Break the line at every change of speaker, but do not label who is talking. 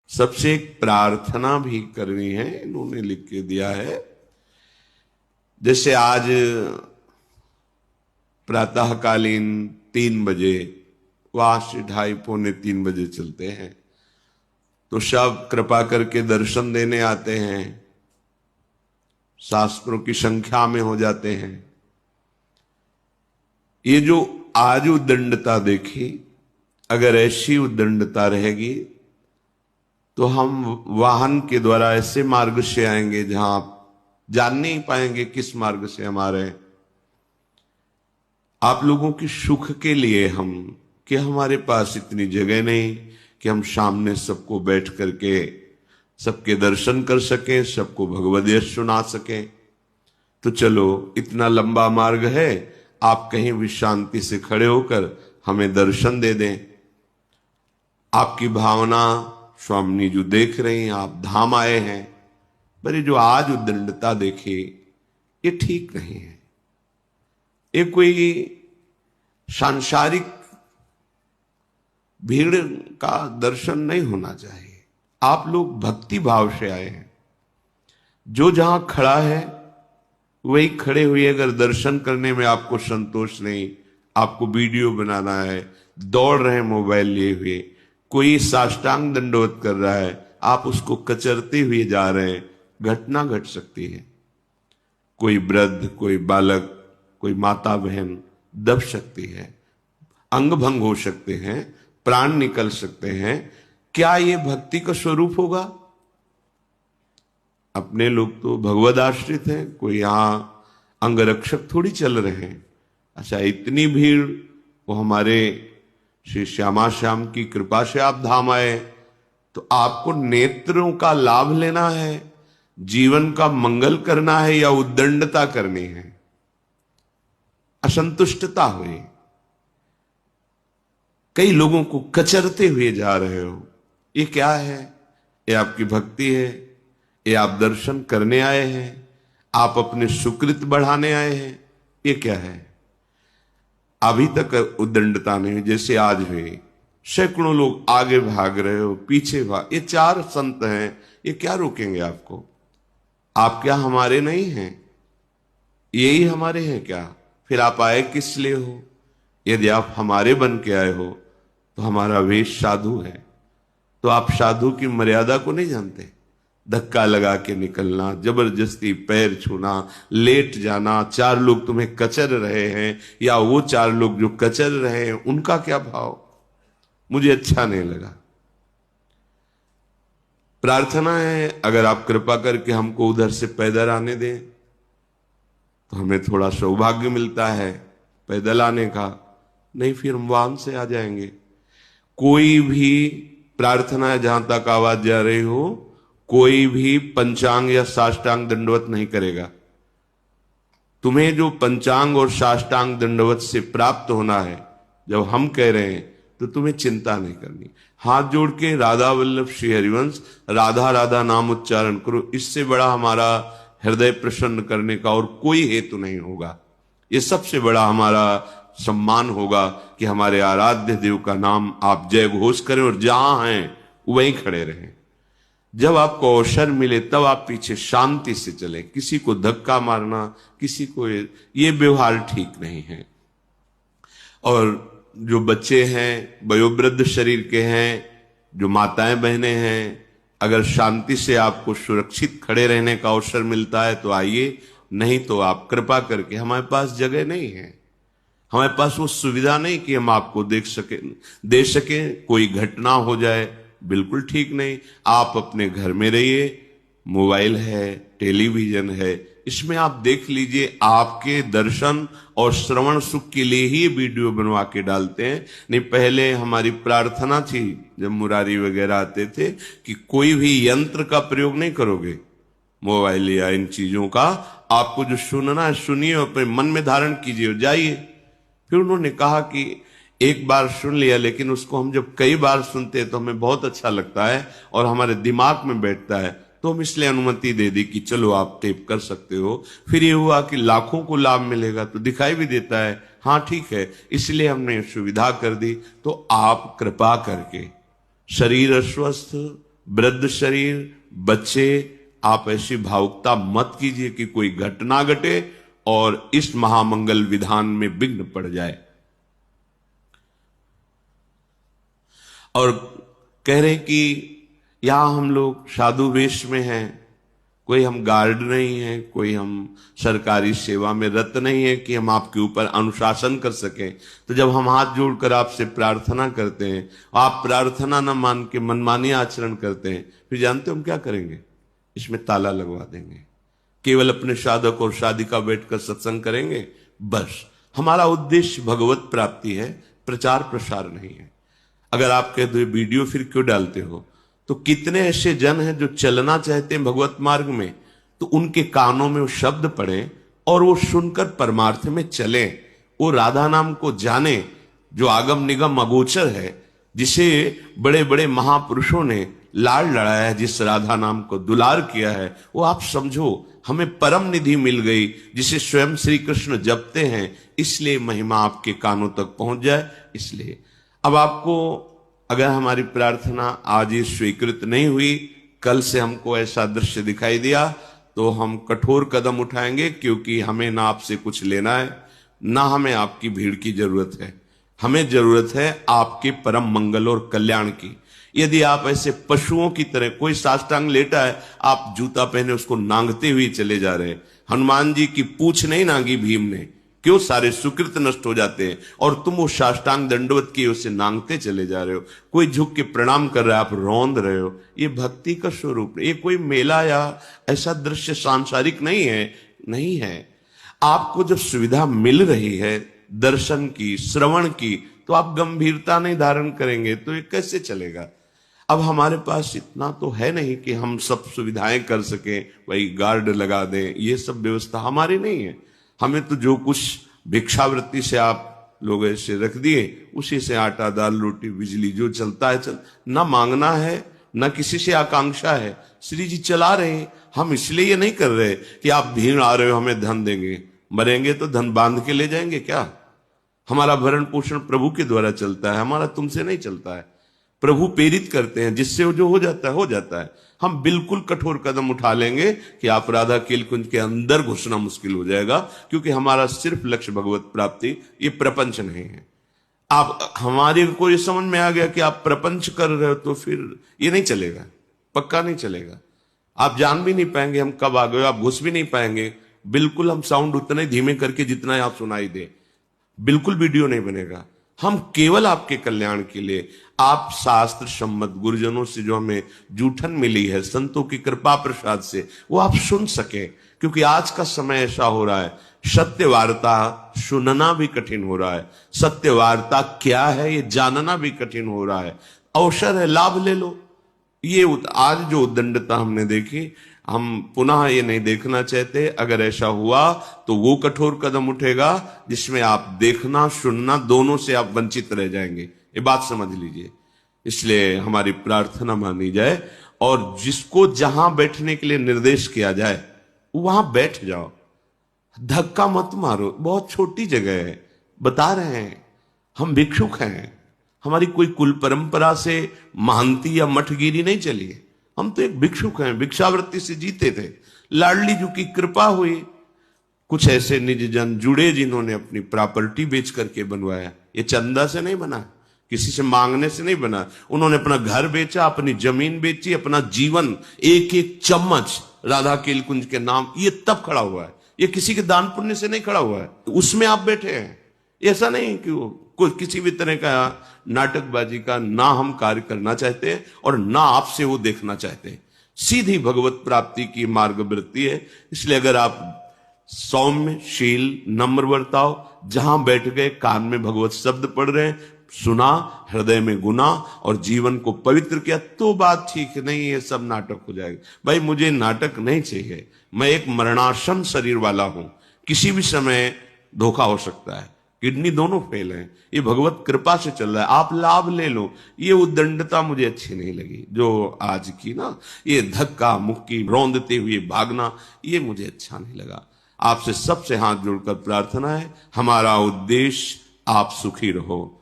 सबसे एक प्रार्थना भी करनी है, इन्होंने लिख के दिया है। जैसे आज प्रातःकालीन 3 बजे वहां से 2:30-3 बजे चलते हैं, तो सब कृपा करके दर्शन देने आते हैं, शास्त्रों की संख्या में हो जाते हैं। ये जो आज उद्दंडता देखी, अगर ऐसी उद्दंडता रहेगी तो हम वाहन के द्वारा ऐसे मार्ग से आएंगे जहां आप जान नहीं पाएंगे किस मार्ग से हम आ रहे हैं। आप लोगों की सुख के लिए हम कि हमारे पास इतनी जगह नहीं कि हम सामने सबको बैठ करके सबके दर्शन कर सकें, सबको भगवद यश सुना सकें। तो चलो, इतना लंबा मार्ग है, आप कहीं भी शांति से खड़े होकर हमें दर्शन दे दें। आपकी भावना स्वामी जो देख रही हैं, आप धाम आए हैं, पर ये जो आज उद्दंडता देखी, ये ठीक नहीं है। ये कोई सांसारिक भीड़ का दर्शन नहीं होना चाहिए। आप लोग भक्ति भाव से आए हैं, जो जहां खड़ा है वही खड़े हुए अगर दर्शन करने में आपको संतोष नहीं, आपको वीडियो बनाना है, दौड़ रहे हैं मोबाइल लिए हुए, कोई साष्टांग दंडवत कर रहा है, आप उसको कचरते हुए जा रहे हैं, घटना घट सकती है। कोई वृद्ध, कोई बालक, कोई माता बहन दब सकती है, अंग भंग हो सकते हैं, प्राण निकल सकते हैं। क्या ये भक्ति का स्वरूप होगा? अपने लोग तो भगवद आश्रित हैं, कोई यहां अंगरक्षक थोड़ी चल रहे हैं। अच्छा, इतनी भीड़, वो हमारे श्री श्यामा श्याम की कृपा से आप धाम आए, तो आपको नेत्रों का लाभ लेना है, जीवन का मंगल करना है या उद्दंडता करनी है, असंतुष्टता हुई। कई लोगों को कचरते हुए जा रहे हो, ये क्या है? ये आपकी भक्ति है? ये आप दर्शन करने आए हैं? आप अपने सुकृत बढ़ाने आए हैं? ये क्या है? अभी तक उद्दंडता नहीं, जैसे आज हुई। सैकड़ों लोग आगे भाग रहे हो, पीछे भाग, ये 4 संत हैं, ये क्या रोकेंगे आपको? आप क्या हमारे नहीं हैं? यही हमारे हैं क्या? फिर आप आए किस लिए हो? यदि आप हमारे बन के आए हो तो हमारा वेश साधु है, तो आप साधु की मर्यादा को नहीं जानते। धक्का लगा के निकलना, जबरदस्ती पैर छूना, लेट जाना, 4 लोग तुम्हें कचर रहे हैं या वो 4 लोग जो कचर रहे हैं उनका क्या भाव? मुझे अच्छा नहीं लगा। प्रार्थना है, अगर आप कृपा करके हमको उधर से पैदल आने दें तो हमें थोड़ा सौभाग्य मिलता है पैदल आने का, नहीं फिर हम वाहन से आ जाएंगे। कोई भी प्रार्थना जहां तक आवाज जा रही हो, कोई भी पंचांग या साष्टांग दंडवत नहीं करेगा। तुम्हें जो पंचांग और साष्टांग दंडवत से प्राप्त होना है, जब हम कह रहे हैं तो तुम्हें चिंता नहीं करनी। हाथ जोड़ के राधा वल्लभ श्री हरिवंश, राधा राधा नाम उच्चारण करो, इससे बड़ा हमारा हृदय प्रसन्न करने का और कोई हेतु नहीं होगा। ये सबसे बड़ा हमारा सम्मान होगा कि हमारे आराध्य देव का नाम आप जय घोष करें और जहां हैं वहीं खड़े रहें। जब आपको अवसर मिले तब आप पीछे शांति से चलें। किसी को धक्का मारना, किसी को, ये व्यवहार ठीक नहीं है। और जो बच्चे हैं, वयोवृद्ध शरीर के हैं, जो माताएं बहनें हैं, अगर शांति से आपको सुरक्षित खड़े रहने का अवसर मिलता है तो आइए, नहीं तो आप कृपा करके, हमारे पास जगह नहीं है, हमारे पास वो सुविधा नहीं कि हम आपको दे सके। कोई घटना हो जाए, बिल्कुल ठीक नहीं। आप अपने घर में रहिए, मोबाइल है, टेलीविजन है, इसमें आप देख लीजिए। आपके दर्शन और श्रवण सुख के लिए ही वीडियो बनवा के डालते हैं। नहीं, पहले हमारी प्रार्थना थी जब मुरारी वगैरह आते थे कि कोई भी यंत्र का प्रयोग नहीं करोगे, मोबाइल या इन चीजों का। आपको जो सुनना है सुनिए, अपने मन में धारण कीजिए, जाइए। फिर उन्होंने कहा कि एक बार सुन लिया, लेकिन उसको हम जब कई बार सुनते हैं तो हमें बहुत अच्छा लगता है और हमारे दिमाग में बैठता है, तो हम इसलिए अनुमति दे दी कि चलो आप टेप कर सकते हो। फिर ये हुआ कि लाखों को लाभ मिलेगा, तो दिखाई भी देता है, हाँ ठीक है, इसलिए हमने सुविधा कर दी। तो आप कृपा करके शरीर अस्वस्थ, वृद्ध शरीर, बच्चे, आप ऐसी भावुकता मत कीजिए कि कोई घटना घटे और इस महामंगल विधान में विघ्न पड़ जाए। और कह रहे कि यहां हम लोग साधु वेश में हैं, कोई हम गार्ड नहीं है, कोई हम सरकारी सेवा में रत नहीं है कि हम आपके ऊपर अनुशासन कर सकें। तो जब हम हाथ जोड़कर आपसे प्रार्थना करते हैं, आप प्रार्थना न मान के मनमानी आचरण करते हैं, फिर जानते हो हम क्या करेंगे? इसमें ताला लगवा देंगे। केवल अपने साधक और साधिका बैठकर सत्संग करेंगे, बस। हमारा उद्देश्य भगवत प्राप्ति है, प्रचार प्रसार नहीं है। अगर आप कहते हो वीडियो फिर क्यों डालते हो, तो कितने ऐसे जन हैं जो चलना चाहते हैं भगवत मार्ग में, तो उनके कानों में वो शब्द पड़े और वो सुनकर परमार्थ में चले, वो राधा नाम को जाने जो आगम निगम अगोचर है, जिसे बड़े बड़े महापुरुषों ने लाड़ लड़ाया है, जिस राधा नाम को दुलार किया है, वो आप समझो हमें परम निधि मिल गई, जिसे स्वयं श्री कृष्ण जपते हैं। इसलिए महिमा आपके कानों तक पहुंच जाए। इसलिए अब आपको अगर हमारी प्रार्थना आज ही स्वीकृत नहीं हुई, कल से हमको ऐसा दृश्य दिखाई दिया, तो हम कठोर कदम उठाएंगे, क्योंकि हमें ना आपसे कुछ लेना है, ना हमें आपकी भीड़ की जरूरत है। हमें जरूरत है आपके परम मंगल और कल्याण की। यदि आप ऐसे पशुओं की तरह, कोई साष्टांग लेटा है, आप जूता पहने उसको नांगते हुए चले जा रहे हैं। हनुमान जी की पूछ नहीं नांगी भीम ने, क्यों? सारे सुकृत नष्ट हो जाते हैं, और तुम वो साष्टांग दंडवत किए उसे नांगते चले जा रहे हो। कोई झुक के प्रणाम कर रहा है, आप रौंद रहे हो। ये भक्ति का स्वरूप, ये कोई मेला या ऐसा दृश्य सांसारिक नहीं है। आपको जब सुविधा मिल रही है दर्शन की, श्रवण की, तो आप गंभीरता नहीं धारण करेंगे तो ये कैसे चलेगा? अब हमारे पास इतना तो है नहीं कि हम सब सुविधाएं कर सकें, वही गार्ड लगा दें, ये सब व्यवस्था हमारी नहीं है। हमें तो जो कुछ भिक्षावृत्ति से आप लोग ऐसे रख दिए, उसी से आटा दाल रोटी बिजली जो चलता है ना मांगना है, ना किसी से आकांक्षा है। श्री जी चला रहे हैं। हम इसलिए ये नहीं कर रहे कि आप भीड़ आ रहे हो हमें धन देंगे, मरेंगे तो धन बांध के ले जाएंगे क्या? हमारा भरण पोषण प्रभु के द्वारा चलता है, हमारा तुमसे नहीं चलता है। प्रभु प्रेरित करते हैं, जिससे जो हो जाता है। हम बिल्कुल कठोर कदम उठा लेंगे कि आप राधा केलकुंज के अंदर घुसना मुश्किल हो जाएगा, क्योंकि हमारा सिर्फ लक्ष्य भगवत प्राप्ति, ये प्रपंच नहीं है। आप हमारे को ये समझ में आ गया कि आप प्रपंच कर रहे हो, तो फिर ये नहीं चलेगा, पक्का नहीं चलेगा। आप जान भी नहीं पाएंगे हम कब आ गए, आप घुस भी नहीं पाएंगे। बिल्कुल हम साउंड उतना ही धीमे करके जितना आप सुनाई दे, बिल्कुल वीडियो नहीं बनेगा। हम केवल आपके कल्याण के लिए, आप शास्त्र सम्मत गुरुजनों से जो हमें जूठन मिली है, संतों की कृपा प्रसाद से, वो आप सुन सके। क्योंकि आज का समय ऐसा हो रहा है, सत्य वार्ता सुनना भी कठिन हो रहा है, सत्य वार्ता क्या है ये जानना भी कठिन हो रहा है। अवसर है, लाभ ले लो। ये आज जो उद्दंडता हमने देखी, हम पुनः ये नहीं देखना चाहते। अगर ऐसा हुआ तो वो कठोर कदम उठेगा जिसमें आप देखना सुनना दोनों से आप वंचित रह जाएंगे, ये बात समझ लीजिए। इसलिए हमारी प्रार्थना मानी जाए, और जिसको जहां बैठने के लिए निर्देश किया जाए वहां बैठ जाओ, धक्का मत मारो। बहुत छोटी जगह है, बता रहे हैं हम भिक्षुक हैं, हमारी कोई कुल परंपरा से महंती या मठगिरी नहीं चली है। हम तो एक भिक्षुक हैं, भिक्षावृत्ति से जीते थे। लाडली जी की कृपा हुई, कुछ ऐसे निज जन जुड़े जिन्होंने अपनी प्रॉपर्टी बेच करके बनवाया। ये चंदा से नहीं बना, किसी से मांगने से नहीं बना। उन्होंने अपना घर बेचा, अपनी जमीन बेची, अपना जीवन एक एक चम्मच राधा केलकुंज के नाम, ये तब खड़ा हुआ है। ये किसी के दान पुण्य से नहीं खड़ा हुआ है। उसमें आप बैठे हैं। ऐसा नहीं कि कोई किसी भी तरह का नाटकबाजी का ना हम कार्य करना चाहते हैं और ना आपसे वो देखना चाहते हैं। सीधी भगवत प्राप्ति की मार्गवृत्ति है। इसलिए अगर आप सौम्य शील नम्र बर्ताव, जहां बैठ गए कान में भगवत शब्द पढ़ रहे हैं, सुना, हृदय में गुना और जीवन को पवित्र किया, तो बात ठीक नहीं है। सब नाटक हो जाएगा। भाई मुझे नाटक नहीं चाहिए, मैं एक मरणासन शरीर वाला हूं, किसी भी समय धोखा हो सकता है, किडनी दोनों फेल हैं। ये भगवत कृपा से चल रहा है, आप लाभ ले लो। ये उद्दंडता मुझे अच्छी नहीं लगी जो आज की ना, ये धक्का मुक्की रौंदते हुए भागना, ये मुझे अच्छा नहीं लगा। आपसे सबसे हाथ जोड़कर प्रार्थना है, हमारा उद्देश्य आप सुखी रहो,